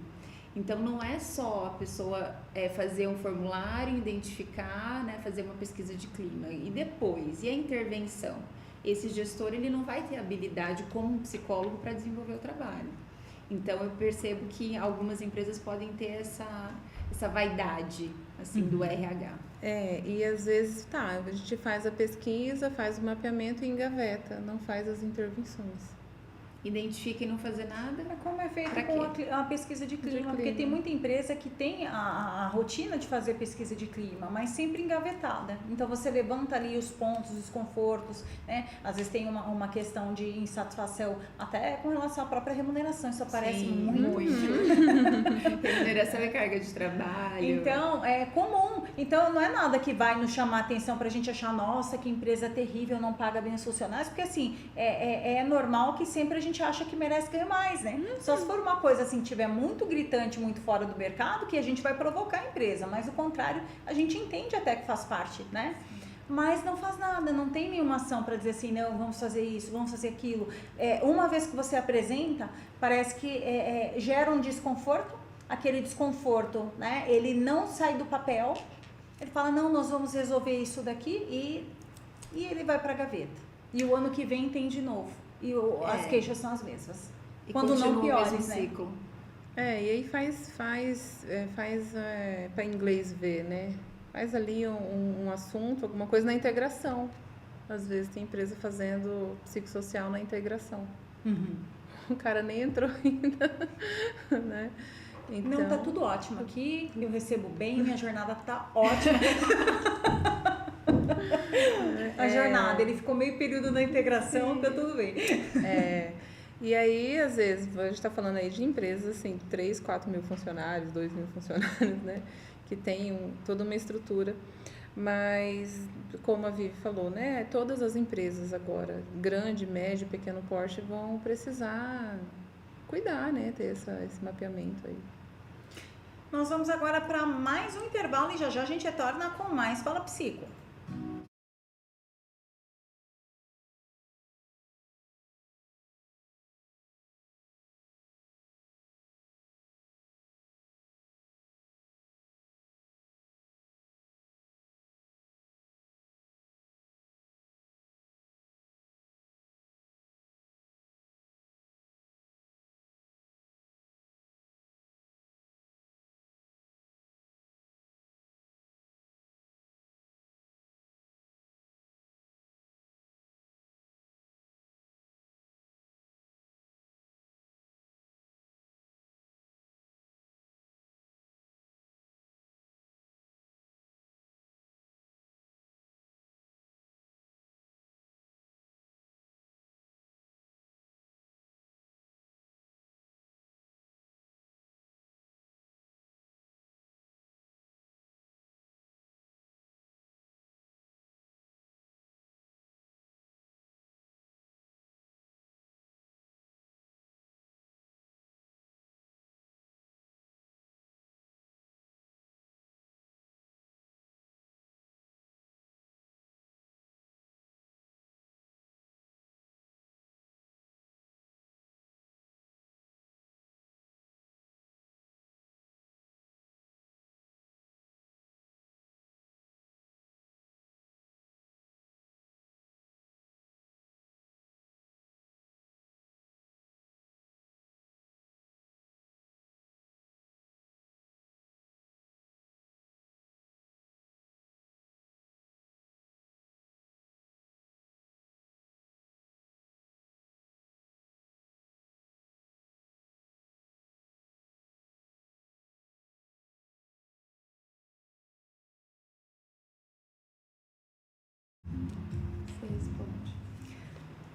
Então, não é só a pessoa fazer um formulário, identificar, né, fazer uma pesquisa de clima. E depois, e a intervenção? Esse gestor, ele não vai ter habilidade como psicólogo para desenvolver o trabalho. Então, eu percebo que algumas empresas podem ter essa vaidade, assim, do RH. E às vezes, a gente faz a pesquisa, faz o mapeamento e engaveta, não faz as intervenções. Identifica e não fazer nada. Como é feito Pra com quê? a pesquisa de clima, porque tem muita empresa que tem a rotina de fazer pesquisa de clima, mas sempre engavetada. Então você levanta ali os pontos, os desconfortos, né? Às vezes tem uma questão de insatisfação, até com relação à própria remuneração, isso aparece muito. Remuneração é carga de trabalho. Então, é comum. Então, não é nada que vai nos chamar a atenção pra gente achar, nossa, que empresa terrível, não paga bem os funcionários, porque assim, é normal que sempre a gente acha que merece ganhar mais, né? Só se for uma coisa assim, tiver muito gritante, muito fora do mercado, que a gente vai provocar a empresa, mas o contrário, a gente entende até que faz parte, né? Mas não faz nada, não tem nenhuma ação para dizer assim, não, vamos fazer isso, vamos fazer aquilo. Uma vez que você apresenta, parece que gera um desconforto, aquele desconforto, né? Ele não sai do papel, ele fala, não, nós vamos resolver isso daqui e ele vai para a gaveta. E o ano que vem tem de novo. E as queixas são as mesmas. E quando não piores, né? Ciclo. E aí faz para inglês ver, né? Faz ali um assunto, alguma coisa na integração. Às vezes tem empresa fazendo psicossocial na integração. O cara nem entrou ainda, né? Então... Não, tá tudo ótimo aqui, eu recebo bem, minha jornada tá ótima. A jornada, ele ficou meio período na integração, tá tudo bem. E aí, às vezes, a gente tá falando aí de empresas, assim, 3, 4 mil funcionários, 2 mil funcionários, né? Que tem toda uma estrutura. Mas, como a Vivi falou, né? Todas as empresas agora, grande, médio, pequeno porte, vão precisar cuidar, né? Ter esse mapeamento aí. Nós vamos agora para mais um intervalo e já já a gente retorna com mais Fala Psico.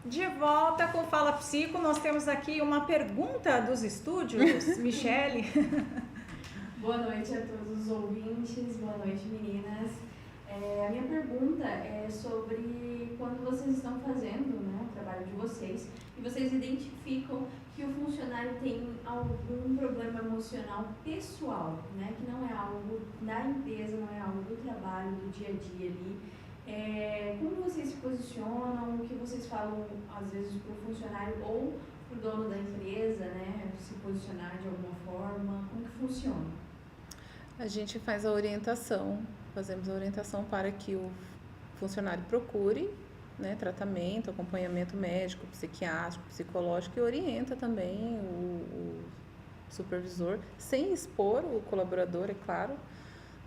De volta com Fala Psico, nós temos aqui uma pergunta dos estúdios. Michele. Boa noite a todos os ouvintes, boa noite meninas. A minha pergunta é sobre quando vocês estão fazendo, né, o trabalho de vocês e vocês identificam que o funcionário tem algum problema emocional pessoal, né, que não é algo da empresa, não é algo do trabalho, do dia a dia ali. Como vocês se posicionam, o que vocês falam às vezes para o funcionário ou para o dono da empresa, né, se posicionar de alguma forma, como que funciona? A gente faz a orientação, fazemos a orientação para que o funcionário procure, né, tratamento, acompanhamento médico, psiquiátrico, psicológico e orienta também o supervisor, sem expor o colaborador, é claro,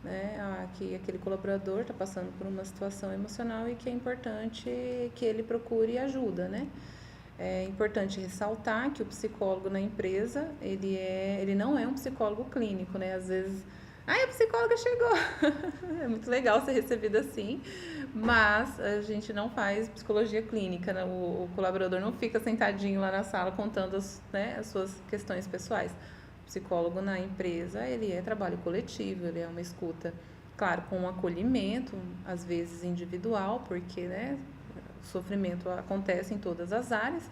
né, que aquele colaborador está passando por uma situação emocional e que é importante que ele procure ajuda, né? É importante ressaltar que o psicólogo na empresa, ele não é um psicólogo clínico, né? Às vezes, a psicóloga chegou! É muito legal ser recebido assim, mas a gente não faz psicologia clínica, né? O colaborador não fica sentadinho lá na sala contando as suas questões pessoais. O psicólogo na empresa, ele é trabalho coletivo, ele é uma escuta, claro, com um acolhimento, às vezes individual, porque, né, o sofrimento acontece em todas as áreas.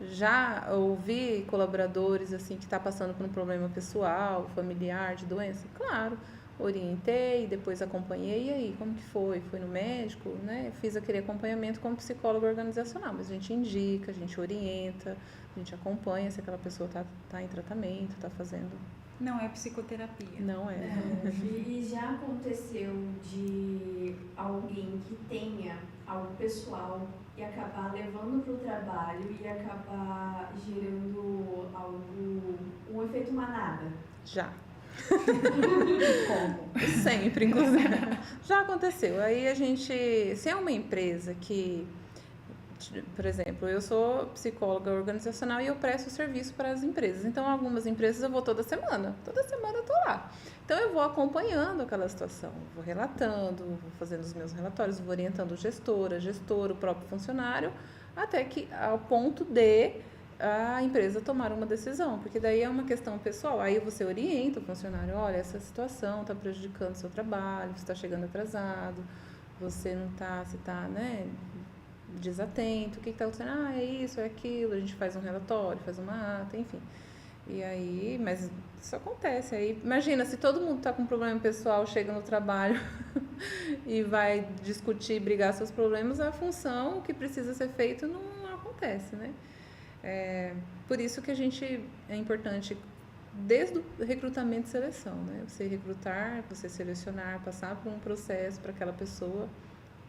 Já ouvi colaboradores assim que está passando por um problema pessoal, familiar, de doença, claro, orientei, depois acompanhei, e aí, como que foi? Foi no médico, né? Fiz aquele acompanhamento como psicólogo organizacional, mas a gente indica, a gente orienta, a gente acompanha se aquela pessoa está em tratamento, está fazendo. Não é psicoterapia. Não é. E já aconteceu de alguém que tenha algo pessoal e acabar levando para o trabalho e acabar gerando um efeito manada? Já. Como? Sempre, inclusive. Já aconteceu. Aí a gente, se é uma empresa que, por exemplo, eu sou psicóloga organizacional e eu presto serviço para as empresas. Então, algumas empresas eu vou toda semana eu tô lá. Então, eu vou acompanhando aquela situação, vou relatando, vou fazendo os meus relatórios, vou orientando o gestor, o próprio funcionário, até que ao ponto de a empresa tomar uma decisão, porque daí é uma questão pessoal. Aí você orienta o funcionário, olha, essa situação está prejudicando o seu trabalho, você está chegando atrasado, você não está, você está, né, desatento, o que está acontecendo? É isso, é aquilo, a gente faz um relatório, faz uma ata, enfim. E aí, mas isso acontece. Aí, imagina, se todo mundo está com um problema pessoal, chega no trabalho e vai discutir, brigar seus problemas, a função, o que precisa ser feito não acontece, né? Por isso que é importante, desde o recrutamento e seleção, né? Você recrutar, você selecionar, passar por um processo para aquela pessoa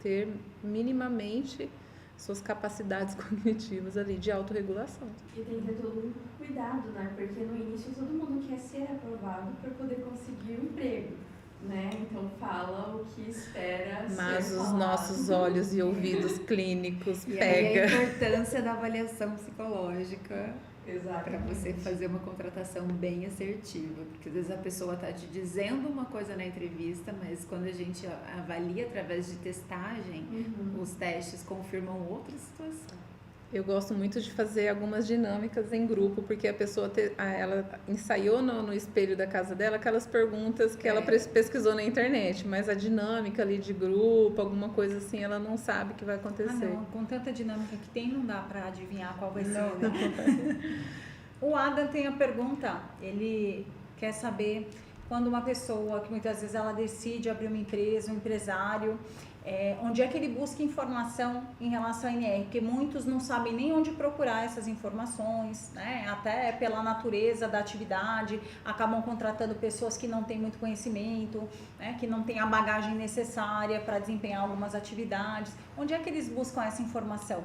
ter minimamente suas capacidades cognitivas ali de autorregulação. E tem que ter todo um cuidado, né? Porque no início todo mundo quer ser aprovado para poder conseguir um emprego, né? Então fala o que espera Mas ser os falado. nossos olhos e ouvidos clínicos E aí pega. a importância da avaliação psicológica para Exatamente. você fazer uma contratação bem assertiva, porque às vezes a pessoa está te dizendo uma coisa na entrevista, mas quando a gente avalia através de testagem, os testes confirmam outra situação. Eu gosto muito de fazer algumas dinâmicas em grupo, porque a pessoa ela ensaiou no espelho da casa dela aquelas perguntas que ela pesquisou na internet, mas a dinâmica ali de grupo, alguma coisa assim, ela não sabe que vai acontecer. Não, com tanta dinâmica que tem, não dá para adivinhar qual vai ser. Né? O Adam tem a pergunta, ele quer saber quando uma pessoa, que muitas vezes ela decide abrir uma empresa, um empresário, onde é que ele busca informação em relação à NR, porque muitos não sabem nem onde procurar essas informações, né? Até pela natureza da atividade, acabam contratando pessoas que não têm muito conhecimento, né? Que não têm a bagagem necessária para desempenhar algumas atividades. Onde é que eles buscam essa informação?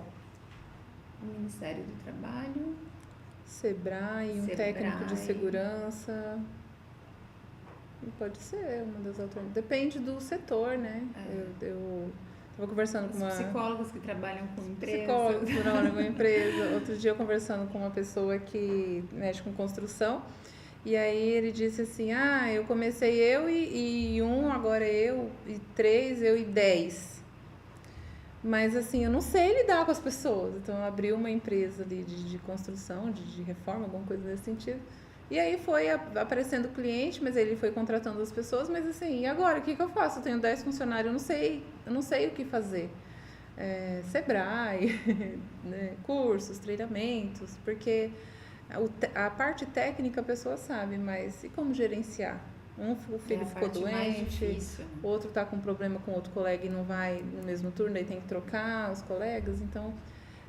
O Ministério do Trabalho, Sebrae, um técnico de segurança. Pode ser uma das alternativas. Depende do setor, né? Eu estava conversando com uma... psicólogos que trabalham com empresa. Psicólogos que trabalham com empresa. Outro dia eu conversando com uma pessoa que mexe com construção. E aí ele disse assim, eu comecei eu e um, agora eu e 3, eu e 10. Mas assim, eu não sei lidar com as pessoas. Então eu abri uma empresa ali de construção, de reforma, alguma coisa nesse sentido. E aí foi aparecendo cliente, mas ele foi contratando as pessoas, mas assim, e agora? O que eu faço? Eu tenho 10 funcionários, eu não sei o que fazer. Sebrae, né, cursos, treinamentos, porque a parte técnica a pessoa sabe, mas e como gerenciar? O filho ficou doente, outro está com problema com outro colega e não vai no mesmo turno, aí tem que trocar os colegas. Então,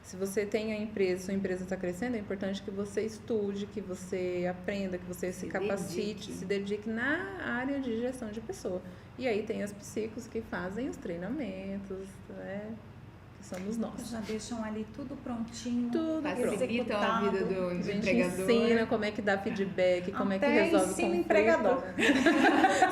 se você tem a empresa, sua empresa está crescendo, é importante que você estude, que você aprenda, que você se capacite, se dedique na área de gestão de pessoa. E aí tem as psicos que fazem os treinamentos, né? Somos nós. Já deixam ali tudo prontinho. Tudo facilitam a vida do a gente empregador. ensina como é que dá feedback, como é que resolve o conflito. Empregador.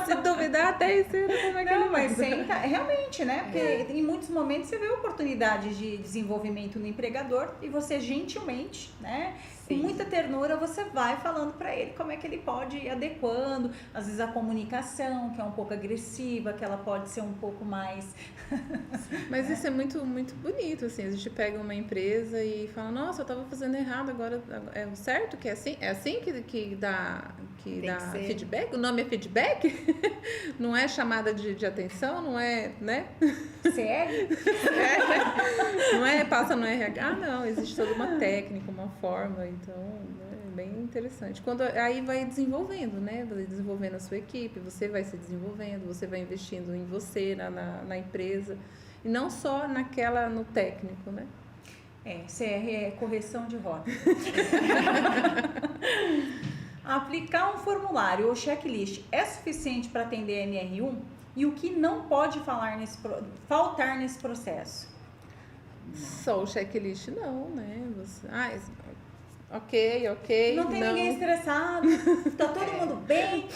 Se duvidar, até ensina como é que ele mas realmente, né? Porque em muitos momentos você vê oportunidade de desenvolvimento no empregador e você gentilmente, né? Com muita ternura, você vai falando para ele como é que ele pode ir adequando. Às vezes a comunicação, que é um pouco agressiva, que ela pode ser um pouco mais... Mas isso é muito, muito bonito, assim. A gente pega uma empresa e fala, nossa, eu estava fazendo errado, agora é o certo que é assim? É assim que dá feedback? O nome é feedback? Não é chamada de atenção? Não é, né? CR? Não é passa no RH? Não, existe toda uma técnica, uma forma, então é bem interessante. Aí vai desenvolvendo, né? Vai desenvolvendo a sua equipe, você vai se desenvolvendo, você vai investindo em você, na empresa, e não só no técnico, né? CR é correção de rota. Aplicar um formulário ou checklist é suficiente para atender a NR1? E o que não pode faltar nesse processo? Só o checklist não, né? Ok. Não tem ninguém estressado, tá todo mundo bem.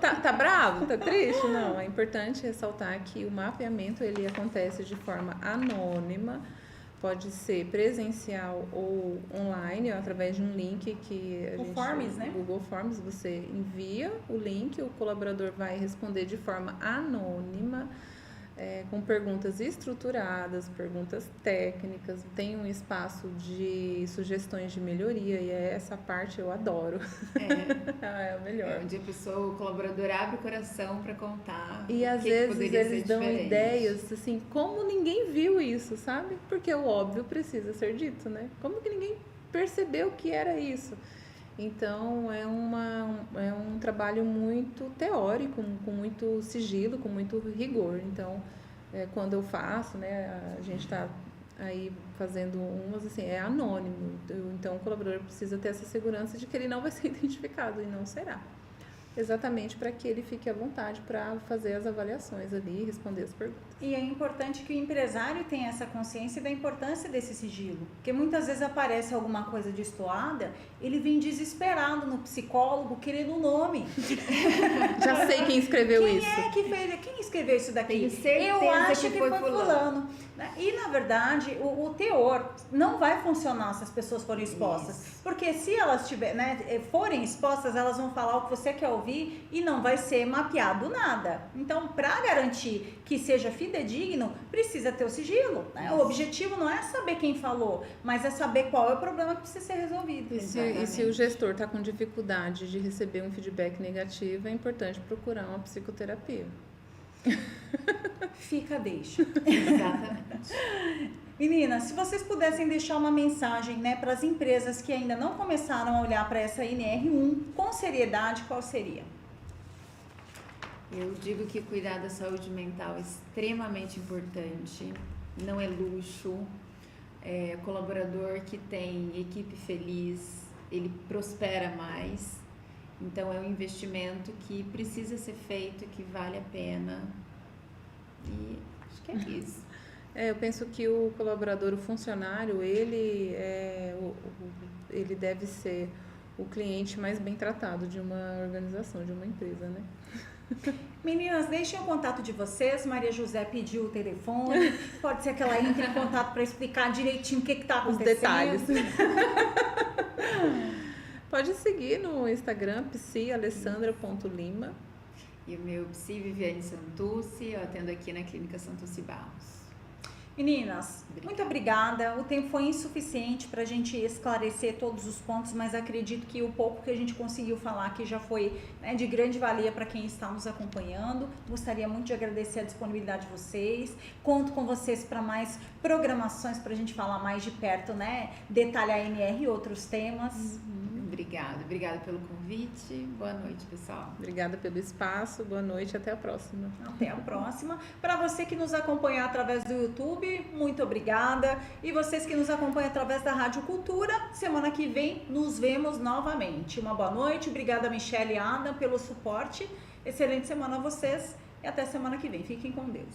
Tá bravo? Tá triste? Não, é importante ressaltar que o mapeamento ele acontece de forma anônima, pode ser presencial ou online, ou através de um link que Google Forms, você envia o link, o colaborador vai responder de forma anônima, com perguntas estruturadas, perguntas técnicas, tem um espaço de sugestões de melhoria e essa parte eu adoro. É o melhor. Onde o colaborador abre o coração para contar. E às vezes eles dão ideias assim, como ninguém viu isso, sabe? Porque o óbvio precisa ser dito, né? Como que ninguém percebeu que era isso? Então, é um trabalho muito teórico, com muito sigilo, com muito rigor. Então, quando eu faço, né, a gente está aí fazendo umas, assim, é anônimo. Então, o colaborador precisa ter essa segurança de que ele não vai ser identificado e não será. Exatamente para que ele fique à vontade para fazer as avaliações ali e responder as perguntas. E é importante que o empresário tenha essa consciência da importância desse sigilo. Porque muitas vezes aparece alguma coisa destoada, ele vem desesperado no psicólogo querendo o nome. Já sei quem escreveu isso. Quem escreveu isso daqui? Tenho certeza eu acho que foi fulano. Né? E na verdade, o teor não vai funcionar se as pessoas forem expostas. Isso. Porque se elas forem expostas, elas vão falar o que você quer ouvir e não vai ser mapeado nada. Então, para garantir que seja fidedigno, precisa ter o sigilo. Né? O objetivo não é saber quem falou, mas é saber qual é o problema que precisa ser resolvido. E se o gestor está com dificuldade de receber um feedback negativo, é importante procurar uma psicoterapia. Fica, deixa. Exatamente. Meninas, se vocês pudessem deixar uma mensagem, né, para as empresas que ainda não começaram a olhar para essa NR1 com seriedade, qual seria? Eu digo que cuidar da saúde mental é extremamente importante, não é luxo. Colaborador que tem equipe feliz, ele prospera mais. Então, é um investimento que precisa ser feito, que vale a pena. E acho que é isso. Eu penso que o colaborador, o funcionário, ele deve ser o cliente mais bem tratado de uma organização, de uma empresa, né? Meninas, deixem o contato de vocês. Maria José pediu o telefone. Pode ser que ela entre em contato para explicar direitinho o que está acontecendo. Os detalhes. Pode seguir no Instagram, psialessandra.lima. E o meu Psi Viviane Santucci, eu atendo aqui na Clínica Santucci Barros. Meninas, muito obrigada. O tempo foi insuficiente para a gente esclarecer todos os pontos, mas acredito que o pouco que a gente conseguiu falar aqui já foi, né, de grande valia para quem está nos acompanhando. Gostaria muito de agradecer a disponibilidade de vocês. Conto com vocês para mais programações para a gente falar mais de perto, né? Detalhar NR e outros temas. Obrigada pelo convite. Boa noite, pessoal. Obrigada pelo espaço, boa noite, até a próxima. Até a próxima. Para você que nos acompanha através do YouTube, muito obrigada. E vocês que nos acompanham através da Rádio Cultura, semana que vem nos vemos novamente. Uma boa noite, obrigada Michele e Ana pelo suporte. Excelente semana a vocês e até semana que vem. Fiquem com Deus.